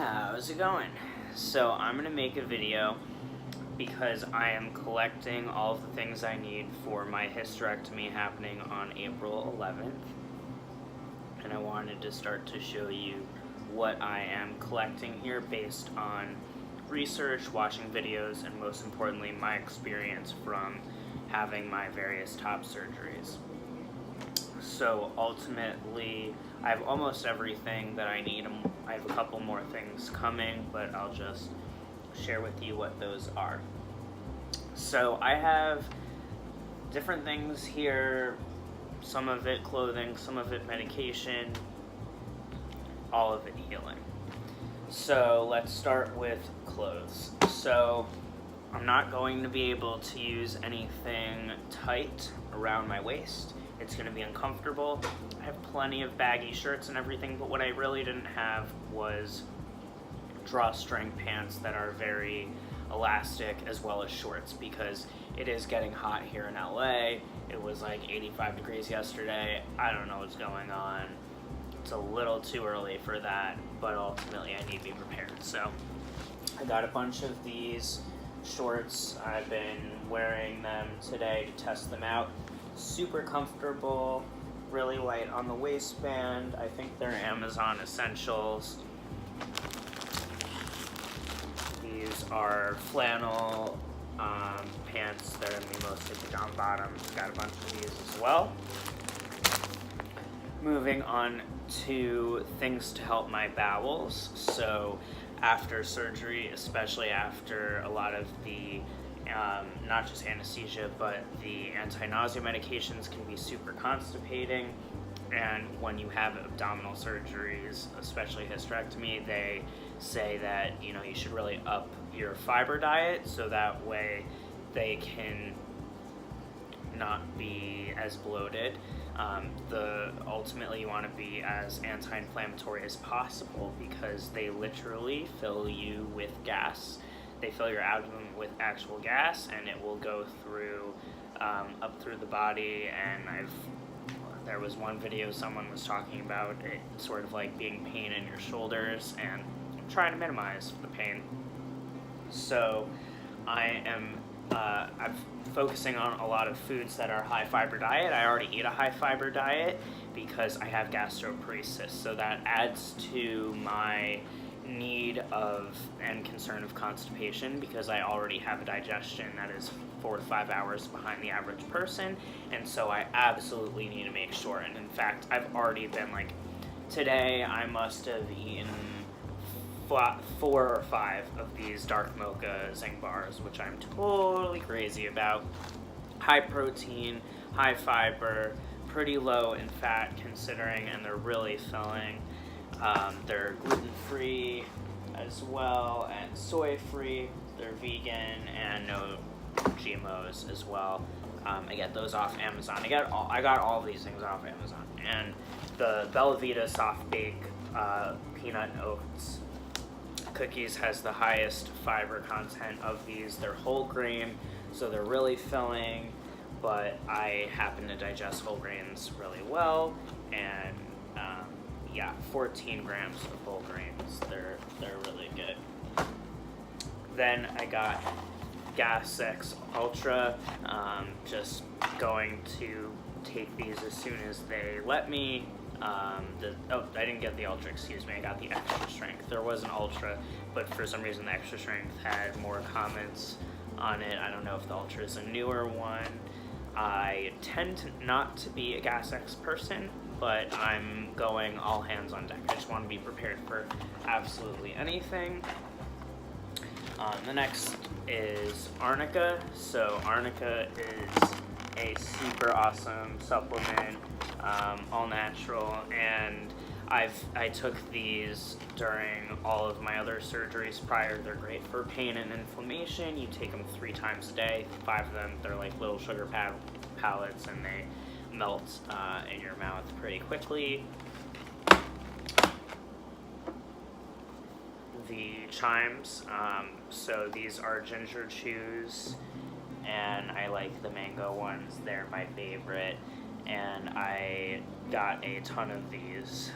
How's it going? So I'm going to make a video because I am collecting all of the things I need for my hysterectomy happening on April 11th. And I wanted to start to show you what I am collecting here based on research, watching videos, and most importantly, my experience from having my various top surgeries. So ultimately, I have almost everything that I need. I have a couple more things coming, but I'll just share with you what those are. So I have different things here, some of it clothing, some of it medication, all of it healing. So let's start with clothes. So I'm not going to be able to use anything tight around my waist. It's going to be uncomfortable. I have plenty of baggy shirts and everything, but what I really didn't have was drawstring pants that are very elastic, as well as shorts, because it is getting hot here in LA. It was like 85 degrees yesterday. I don't know what's going on. It's a little too early for that, but ultimately I need to be prepared. So I got a bunch of these shorts. I've been wearing them today to test them out. Super comfortable, really light on the waistband. I think they're Amazon Essentials. These are flannel pants. They're going to be mostly pajama bottoms. Got a bunch of these as well. Moving on to things to help my bowels. So after surgery, especially after a lot of the not just anesthesia, but the anti-nausea medications can be super constipating. And when you have abdominal surgeries, especially hysterectomy, they say that you should really up your fiber diet so that way they can not be as bloated. Ultimately you want to be as anti-inflammatory as possible because they literally fill you with gas. They fill your abdomen with actual gas, and it will go through up through the body. And there was one video someone was talking about it sort of like being pain in your shoulders, and I'm trying to minimize the pain. So I'm focusing on a lot of foods that are high fiber diet. I already eat a high fiber diet because I have gastroparesis, so that adds to my need of and concern of constipation because I already have a digestion that is 4 to 5 hours behind the average person, and so I absolutely need to make sure. And in fact, I've already been today I must have eaten 4 or 5 of these dark mocha Zing bars, which I'm totally crazy about. High protein, high fiber, pretty low in fat considering, and they're really filling. They're gluten-free as well, and soy-free. They're vegan and no GMOs as well. I get those off Amazon. I got all these things off Amazon. And the Bella Vita soft bake peanut and oats cookies has the highest fiber content of these. They're whole grain, so they're really filling, but I happen to digest whole grains really well, and 14 grams of whole grains. They're really good. Then I got Gas X Ultra. Just going to take these as soon as they let me. I didn't get the Ultra, excuse me. I got the Extra Strength. There was an Ultra, but for some reason the Extra Strength had more comments on it. I don't know if the Ultra is a newer one. I tend not to be a Gas X person, but I'm going all hands on deck. I just want to be prepared for absolutely anything. The next is Arnica. So Arnica is a super awesome supplement, all natural, and I took these during all of my other surgeries prior. They're great for pain and inflammation. You take them 3 times a day, 5 of them. They're like little sugar pellets, and they melt in your mouth pretty quickly. The chimes, so these are ginger chews, and I like the mango ones. They're my favorite, and I got a ton of these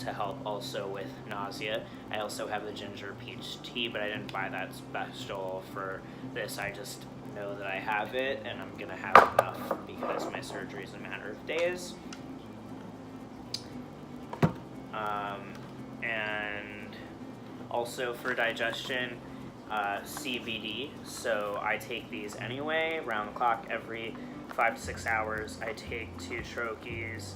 to help also with nausea. I also have the ginger peach tea, but I didn't buy that special for this. I just know that I have it, and I'm gonna have enough because my surgery is a matter of days. And also for digestion, CBD. So I take these anyway, round the clock, every 5 to 6 hours. I take 2 troches,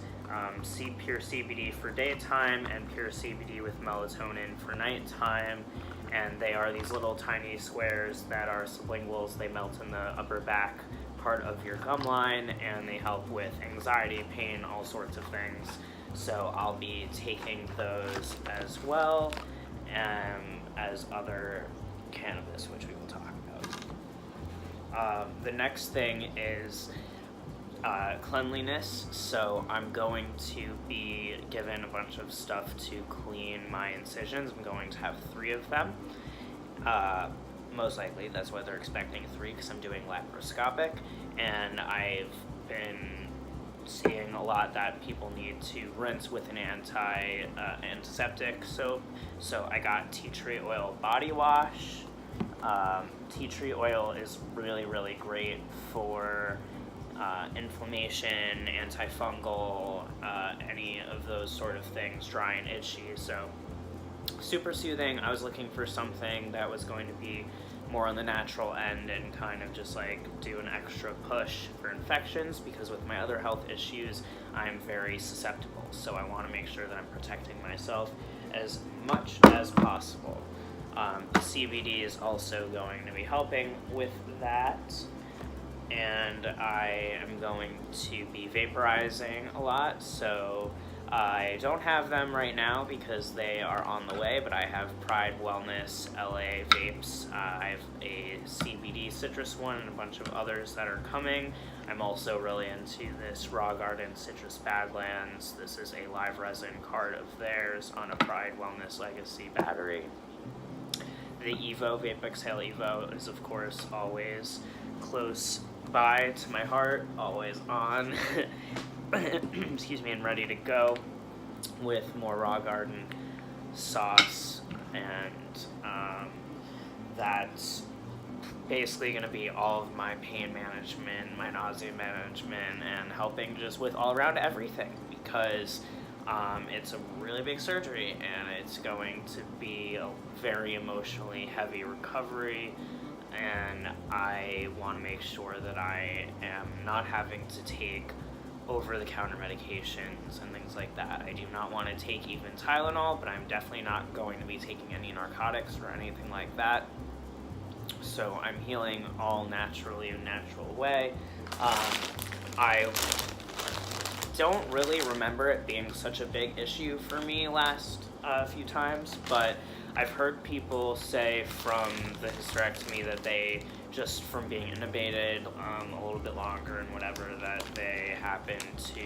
pure CBD for daytime and pure CBD with melatonin for nighttime. And they are these little tiny squares that are sublinguals. They melt in the upper back part of your gum line, and they help with anxiety, pain, all sorts of things. So I'll be taking those as well, as other cannabis, which we will talk about. The next thing is cleanliness. So I'm going to be given a bunch of stuff to clean my incisions. I'm going to have 3 of them. Most likely, that's why they're expecting 3, because I'm doing laparoscopic, and I've been seeing a lot that people need to rinse with an antiseptic soap. So I got tea tree oil body wash. Tea tree oil is really, really great for inflammation, antifungal, any of those sort of things, dry and itchy. So super soothing. I was looking for something that was going to be more on the natural end and kind of just like do an extra push for infections, because with my other health issues I'm very susceptible, so I want to make sure that I'm protecting myself as much as possible. The CBD is also going to be helping with that, and I am going to be vaporizing a lot. So I don't have them right now because they are on the way, but I have Pride Wellness LA vapes. I have a CBD citrus one and a bunch of others that are coming. I'm also really into this Raw Garden Citrus Badlands. This is a live resin card of theirs on a Pride Wellness Legacy battery. The Evo, Vape Exhale Evo, is of course always close by to my heart, always on. Excuse me, and ready to go with more Raw Garden sauce, and that's basically going to be all of my pain management, my nausea management, and helping just with all around everything, because it's a really big surgery and it's going to be a very emotionally heavy recovery, and I want to make sure that I am not having to take over-the-counter medications and things like that. I do not want to take even Tylenol, but I'm definitely not going to be taking any narcotics or anything like that. So I'm healing all naturally, in a natural way. I don't really remember it being such a big issue for me last few times, but I've heard people say from the hysterectomy that they, just from being intubated a little bit longer and whatever, that they happen to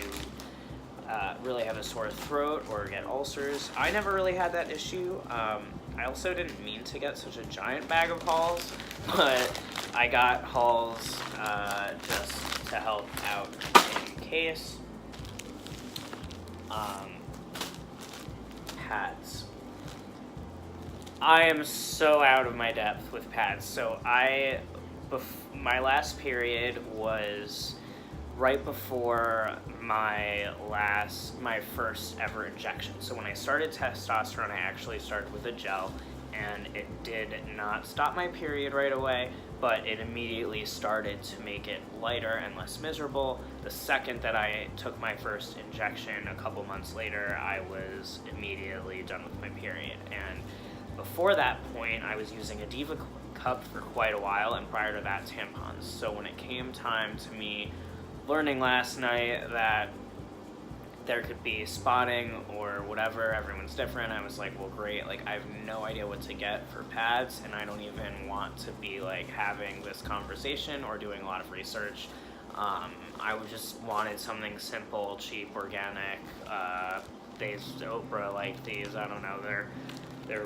really have a sore throat or get ulcers. I never really had that issue. I also didn't mean to get such a giant bag of Halls, but I got Halls just to help out in case. Pads. I am so out of my depth with pads. So my last period was right before my first ever injection. So when I started testosterone, I actually started with a gel, and it did not stop my period right away, but it immediately started to make it lighter and less miserable. The second that I took my first injection, a couple months later, I was immediately done with my period. And before that point, I was using a Diva cup for quite a while, and prior to that, tampons. So when it came time to me learning last night that there could be spotting or whatever, everyone's different, I was like, well, great, like I have no idea what to get for pads, and I don't even want to be like having this conversation or doing a lot of research. I just wanted something simple, cheap, organic. These Oprah like these, I don't know, they're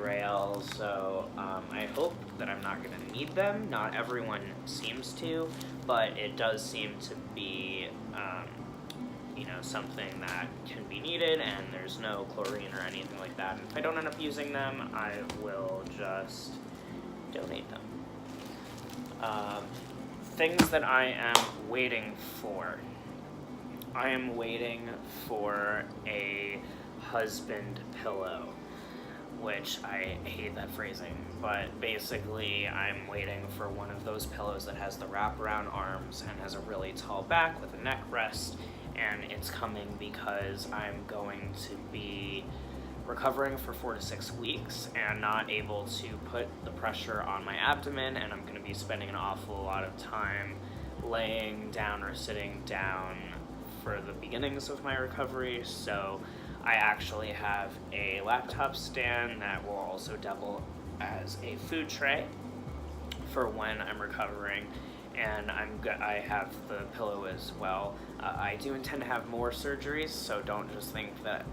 rails, so I hope that I'm not going to need them. Not everyone seems to, but it does seem to be something that can be needed, and there's no chlorine or anything like that. And if I don't end up using them, I will just donate them. Things that I am waiting for. I am waiting for a husband pillow, which I hate that phrasing, but basically I'm waiting for one of those pillows that has the wraparound arms and has a really tall back with a neck rest, and it's coming because I'm going to be recovering for 4 to 6 weeks and not able to put the pressure on my abdomen, and I'm going to be spending an awful lot of time laying down or sitting down for the beginnings of my recovery. So I actually have a laptop stand that will also double as a food tray for when I'm recovering, and I have the pillow as well. I do intend to have more surgeries, so don't just think that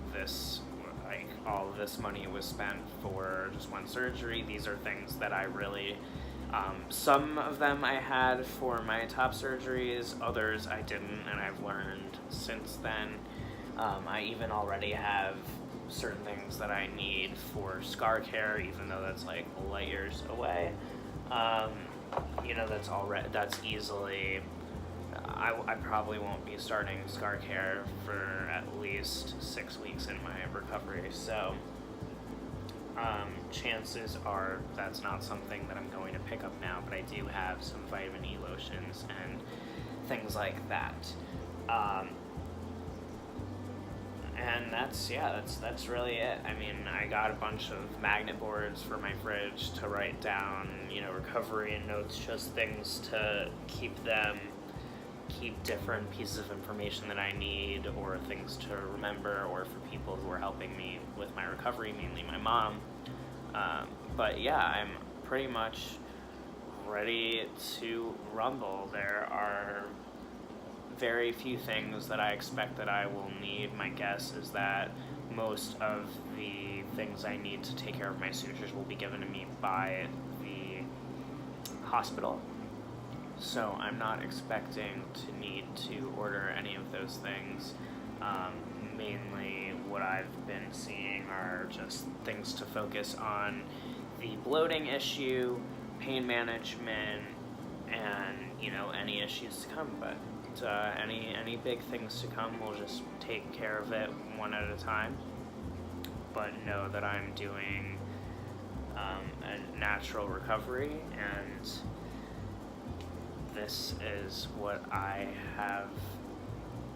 all of this money was spent for just one surgery. These are things that I really, some of them I had for my top surgeries, others I didn't, and I've learned since then. I even already have certain things that I need for scar care, even though that's like light years away. That's easily, I probably won't be starting scar care for at least 6 weeks in my recovery, so chances are that's not something that I'm going to pick up now, but I do have some vitamin E lotions and things like that. And that's really it. I mean, I got a bunch of magnet boards for my fridge to write down, recovery and notes, just things to keep different pieces of information that I need, or things to remember, or for people who are helping me with my recovery, mainly my mom. But yeah, I'm pretty much ready to rumble. There are very few things that I expect that I will need. My guess is that most of the things I need to take care of my sutures will be given to me by the hospital. So I'm not expecting to need to order any of those things. Mainly what I've been seeing are just things to focus on the bloating issue, pain management, and any issues to come. But any big things to come, we'll just take care of it one at a time. But know that I'm doing a natural recovery, and this is what I have.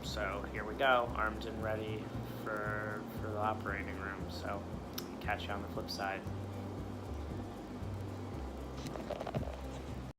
So here we go, armed and ready for the operating room. So catch you on the flip side.